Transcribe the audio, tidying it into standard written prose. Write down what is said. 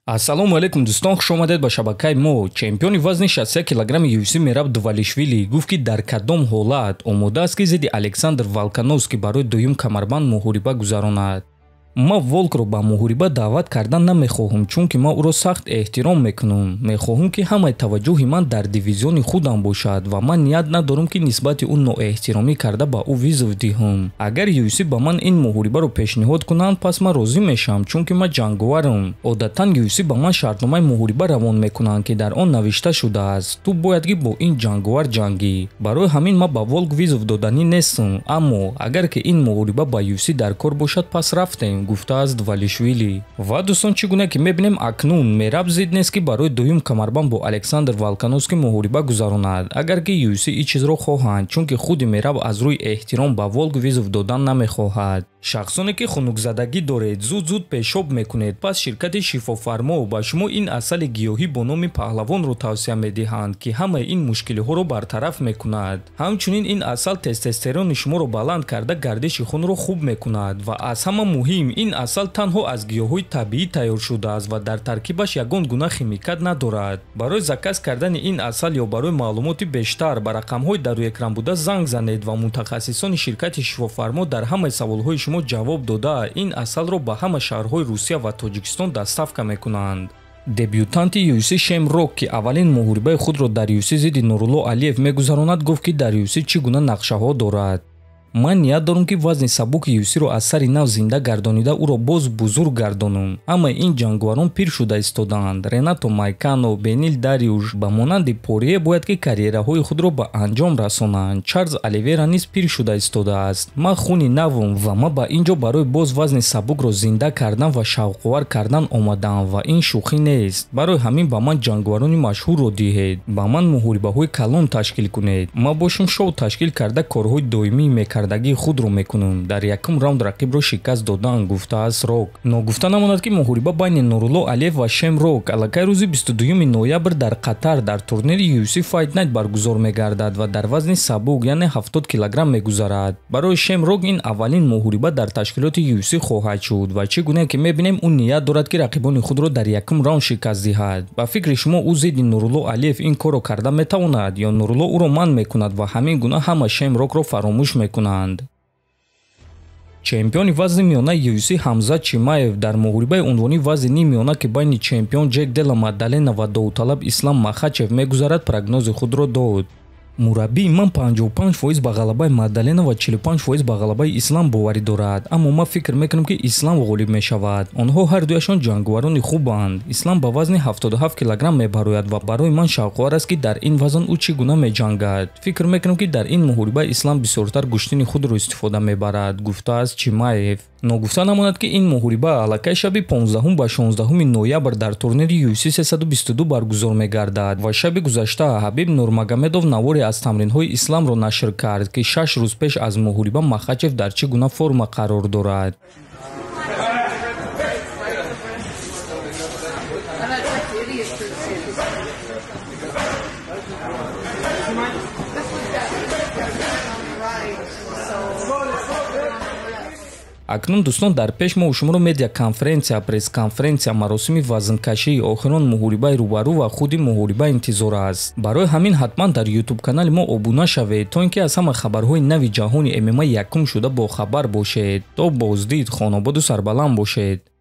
ассалому алайкум дӯстон, хуш омадед ба шабакаи мо. Чемпиони вазни 61 килограмми UFC Мераб Дувалишвили гуфт ки дар кадом ҳолат омода аст ки зидди Александр Волконовский барои дуюм камарбанд муҳориба гузаронад. ма волкро ба муҳориба даъват кардан намехоҳам, чунки ман ӯро сахт эҳтиром мекунам. Мехоҳам ки ҳамаи таваҷҷӯҳи ман дар дивизиони худам бошад ва ман ният надорам ки нисбати ӯ ноэҳтиромӣ карда ба ӯ визов диҳам. Агар UFC ба ман ин муҳорибаро пешниҳод кунанд, пас ман розӣ мешавам, чунки ман ҷанговарам. Одатан UFC ба ман шартномаи муҳориба равон мекунанд ки дар он навишта шудааст: ту бояд ки бо ин ҷанговар ҷангӣ. Барои ҳамин ман ба волк визов доданӣ нестам, аммо агар ки ин муҳориба ба UFC дар кор бошад, пас рафтем, гуфтааст Дувалишвили. Ва дӯстон, чӣ гуна ки мебинем акнун, Мераб зид нест ки барои дуюм камарбанд бо Александр Волконовский муҳориба гузаронад, агар ки UFC ин чизро хоҳанд, чунки худи Мераб аз рӯи эҳтиром ба волк визов додан намехоҳад. Шахсоне ки хунукзадагӣ доред, зуд пешоб мекунед, пас ширкати шифофармо ба шумо ин асали гиёҳӣ бо номи паҳлавонро тавсия медиҳанд, ки ҳамаи ин мушкилиҳоро бартараф мекунад. Ҳамчунин ин асал тестостерони шуморо баланд карда гардиши хунро хуб мекунад ва аз ҳама муҳим, ин асал танҳо аз гиёҳҳои табиӣ тайёр шудааст ва дар таркибаш ягон гуна химикат надорад. Барои заказ кардани ин асал ё барои маълумоти бештар ба рақамҳои дар рӯи экран буда занг занед ва мутахассисони ширкати шифофармо дар ҳамаи саволҳои шумо ҷавоб дода, ин асалро ба ҳама шаҳрҳои Русия ва Тоҷикистон доставка мекунанд. Дебютанти UFC Шем Рок, ки аввалин муҳорибаи худро дар UFC зидди Нурулло Алиев мегузаронад, гуфт ки дар UFC чӣ гуна нақшаҳо дорад. Ман ният дорам ки вазни сабуки UFC-ро аз сари нав зинда гардонида ӯро боз бузург гардонам. Аммо ин ҷанговарон пир шуда истоданд. Ренато Майкано, Бенил Дариуш ба монанди Порие бояд ки карьераҳои худро ба анҷом расонанд. Чарлз Оливера низ пир шуда истодааст. Ман хуни навам ва ман ба ин ҷо барои боз вазни сабукро зинда кардан ва шавқовар кардан омадам ва ин шӯхӣ нест. Барои ҳамин ба ман ҷанговарони машҳурро диҳед. Ба ман муҳорибаҳои калон ташкил кунед. Ман бошум шоу ташкил карда корҳои доимӣ мекардагии худро мекунам. Дар якум раунд рақибро шикаст додан, гуфтааст Рок. Ногуфта намонад ки муҳориба байни Нурулло Алиев ва Шем Рок аллакай рӯзи 22 ноябр дар Қатар дар турнири UFC Fight Night баргузор мегардад ва дар вазни сабук, яъне 70 килограмм мегузарад. Барои Шем Рок ин аввалин муҳориба дар ташкилоти UFC хоҳад шуд ва чӣ гуна ки мебинем ӯ ният дорад ки рақибони худро дар якум раунд шикаст диҳад. Ба фикри шумо ӯ зидди Нурулло Алиев ин корро карда метавонад ё Нурулло ӯро манъ мекунад ва ҳамин гуна ҳама Шем Рокро фаромӯш мекунанд? Чемпиони вазни миёна UFC Ҳамзат Чимаев дар муҳорибаи унвони вазни нимиёна ки байни чемпион Ҷек Делла Мадалена ва Довталаб Ислам Махачев мегузарад, прогнози худро дод. Мураббии ман 55% ба ғалабаи Мадалена ва 45% ба ғалабаи Ислам боварӣ дорад, аммо ман фикр мекунам ки Ислам ғолиб мешавад. Онҳо ҳардуяшон ҷанговарони хубанд. Ислам ба вазни 77 килограмм мебарояд ва барои ман шавқовар аст ки дар ин вазн ӯ чӣ гуна меҷангад. Фикр мекунам ки дар ин муҳориба Ислам бисёртар гӯштини худро истифода мебарад, гуфтааст Чимаев. Ногуфта намонад ки ин муҳориба аллакай шаби 15 ба 16 ноябр дар турнири UFC 322 баргузор мегардад ва шаби гузашта Ҳабиб Нурмагомедов наворе аз тамринҳои Исламро нашр кард, ки 6 рӯз пеш аз муҳориба Махачев дар чӣ гуна форма қарор дорад. акнун дӯстон, дар пеш мо шуморо медиа конференсия, пресс-конференсия, маросими вазнкашии охирон муҳорибаи рӯбарӯ ва худи муҳориба интизор аст. Барои ҳамин ҳатман дар YouTube канали мо обуна шавед, то ин ки аз ҳама хабарҳои нави ҷаҳони MMA якум шуда бохабар бошед. То боздид, хонободу сарбаланд бошед.